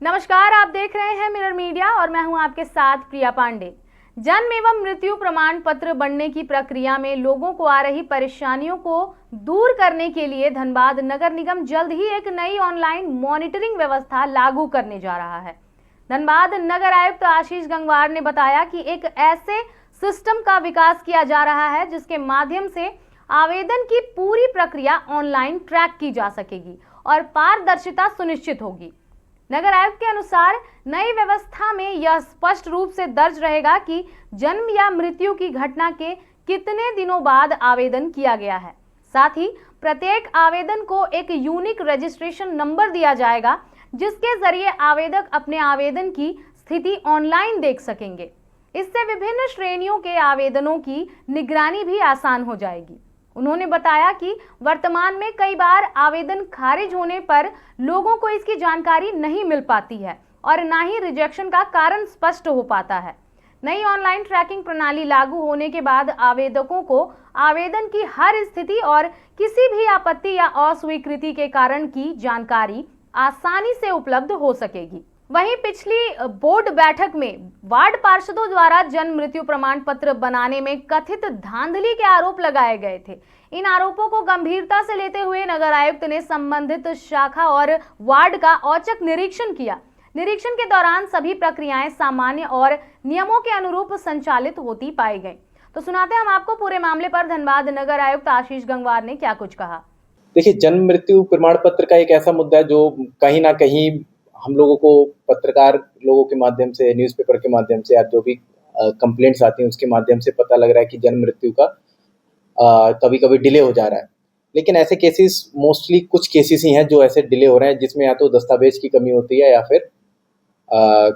नमस्कार, आप देख रहे हैं मिरर मीडिया और मैं हूं आपके साथ प्रिया पांडे। जन्म एवं मृत्यु प्रमाण पत्र बनने की प्रक्रिया में लोगों को आ रही परेशानियों को दूर करने के लिए धनबाद नगर निगम जल्द ही एक नई ऑनलाइन मॉनिटरिंग व्यवस्था लागू करने जा रहा है। धनबाद नगर आयुक्त आशीष गंगवार ने बताया कि एक ऐसे सिस्टम का विकास किया जा रहा है जिसके माध्यम से आवेदन की पूरी प्रक्रिया ऑनलाइन ट्रैक की जा सकेगी और पारदर्शिता सुनिश्चित होगी। नगर आयुक्त के अनुसार नई व्यवस्था में यह स्पष्ट रूप से दर्ज रहेगा कि जन्म या मृत्यु की घटना के कितने दिनों बाद आवेदन किया गया है। साथ ही प्रत्येक आवेदन को एक यूनिक रजिस्ट्रेशन नंबर दिया जाएगा जिसके जरिए आवेदक अपने आवेदन की स्थिति ऑनलाइन देख सकेंगे। इससे विभिन्न श्रेणियों के आवेदनों की निगरानी भी आसान हो जाएगी। उन्होंने बताया कि वर्तमान में कई बार आवेदन खारिज होने पर लोगों को इसकी जानकारी नहीं मिल पाती है और ना ही रिजेक्शन का कारण स्पष्ट हो पाता है। नई ऑनलाइन ट्रैकिंग प्रणाली लागू होने के बाद आवेदकों को आवेदन की हर स्थिति और किसी भी आपत्ति या अस्वीकृति के कारण की जानकारी आसानी से उपलब्ध हो सकेगी। वहीं पिछली बोर्ड बैठक में वार्ड पार्षदों द्वारा जन्म मृत्यु प्रमाण पत्र बनाने में कथित धांधली के आरोप लगाए गए थे। इन आरोपों को गंभीरता से लेते हुए नगर आयुक्त ने संबंधित शाखा और वार्ड का औचक निरीक्षण किया। निरीक्षण के दौरान सभी प्रक्रियाएं सामान्य और नियमों के अनुरूप संचालित होती पाई गई। तो सुनाते हम आपको पूरे मामले पर धनबाद नगर आयुक्त आशीष गंगवार ने क्या कुछ कहा। देखिए, जन्म मृत्यु प्रमाण पत्र का एक ऐसा मुद्दा है जो कहीं ना कहीं हम लोगों को पत्रकार लोगों के माध्यम से, न्यूज़पेपर के माध्यम से या जो भी कंप्लेंट्स आती हैं उसके माध्यम से पता लग रहा है कि जन्म मृत्यु का कभी कभी डिले हो जा रहा है। लेकिन ऐसे केसेस मोस्टली कुछ केसेस ही हैं जो ऐसे डिले हो रहे हैं जिसमें या तो दस्तावेज की कमी होती है या फिर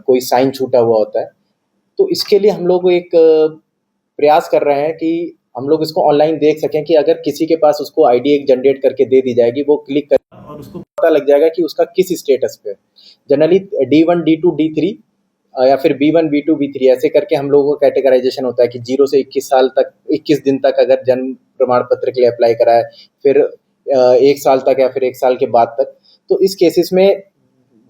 कोई साइन छूटा हुआ होता है। तो इसके लिए हम लोग एक प्रयास कर रहे हैं कि हम लोग इसको ऑनलाइन देख सकें कि अगर किसी के पास उसको आईडी एक जनरेट करके दे दी जाएगी, वो क्लिक कर और उसको पता लग जाएगा कि उसका किस स्टेटस पे है। जनरली D1, D2, D3 या फिर B1, B2, B3 ऐसे करके हम लोगों का कैटेगराइजेशन होता है कि 0 से 21 साल तक, 21 दिन तक अगर जन्म प्रमाण पत्र के लिए अप्लाई करा है, फिर 1 साल तक या फिर 1 साल के बाद तक। तो इस केसेस में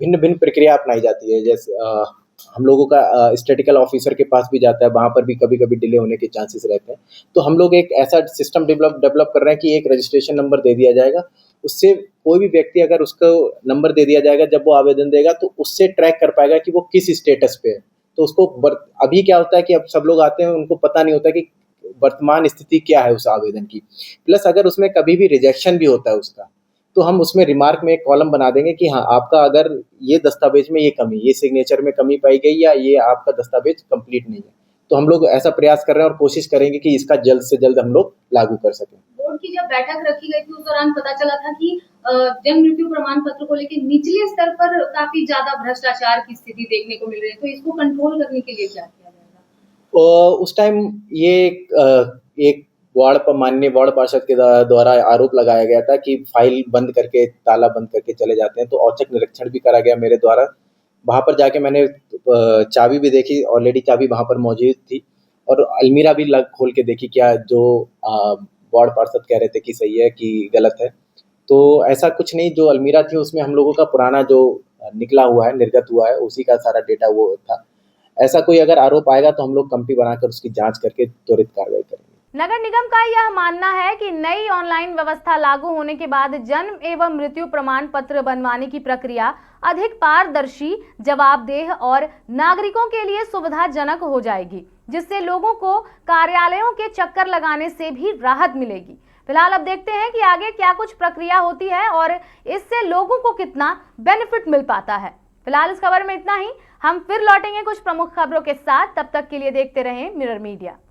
भिन्न भिन्न प्रक्रिया अपनाई जाती है। जैसे हम लोगों का स्टैटिकल ऑफिसर के पास भी जाता है, वहाँ पर भी कभी कभी डिले होने के चांसेस रहते हैं। तो हम लोग एक ऐसा सिस्टम डेवलप कर रहे हैं कि एक रजिस्ट्रेशन नंबर दे दिया जाएगा। उससे कोई भी व्यक्ति अगर उसको नंबर दे दिया जाएगा, जब वो आवेदन देगा तो उससे ट्रैक कर पाएगा कि वो किस स्टेटस पे है। तो उसको अभी क्या होता है कि अब सब लोग आते हैं, उनको पता नहीं होता कि वर्तमान स्थिति क्या है उस आवेदन की। प्लस अगर उसमें कभी भी रिजेक्शन भी होता है उसका, तो हम उसमें रिमार्क में एक कॉलम बना देंगे कि हाँ, आपका अगर ये दस्तावेज में ये कमी, ये सिग्नेचर में कमी पाई गई या ये आपका दस्तावेज कंप्लीट नहीं है। तो हम लोग ऐसा प्रयास कर रहे हैं और कोशिश करेंगे कि इसका जल्द से जल्द हम लोग लागू कर सकें। बोर्ड की जब बैठक रखी गई थी उस दौरान पता चला था कि जन्म मृत्यु प्रमाण पत्र को लेकर निचले स्तर पर काफी ज्यादा भ्रष्टाचार की स्थिति देखने को मिल रही है। तो इसको कंट्रोल करने के लिए क्या किया जाएगा? उस टाइम ये एक माननीय वार्ड पार्षद के द्वारा आरोप लगाया गया था कि फाइल बंद करके, ताला बंद करके चले जाते हैं। तो औचक निरीक्षण भी करा गया मेरे द्वारा। वहाँ पर जाके मैंने चाबी भी देखी, ऑलरेडी चाबी वहाँ पर मौजूद थी और अलमीरा भी खोल के देखी क्या जो वार्ड पार्षद कह रहे थे कि सही है कि गलत है। तो ऐसा कुछ नहीं, जो अलमीरा थी उसमें हम लोगों का पुराना जो निकला हुआ है, निर्गत हुआ है, उसी का सारा डेटा वो था। ऐसा कोई अगर आरोप आएगा तो हम लोग कमेटी बनाकर उसकी जांच करके त्वरित कार्रवाई करेंगे। नगर निगम का यह मानना है कि नई ऑनलाइन व्यवस्था लागू होने के बाद जन्म एवं मृत्यु प्रमाण पत्र बनवाने की प्रक्रिया अधिक पारदर्शी, जवाबदेह और नागरिकों के लिए सुविधाजनक हो जाएगी, जिससे लोगों को कार्यालयों के चक्कर लगाने से भी राहत मिलेगी। फिलहाल अब देखते हैं कि आगे क्या कुछ प्रक्रिया होती है और इससे लोगों को कितना बेनिफिट मिल पाता है। फिलहाल इस खबर में इतना ही। हम फिर लौटेंगे कुछ प्रमुख खबरों के साथ। तब तक के लिए देखते रहें मिरर मीडिया।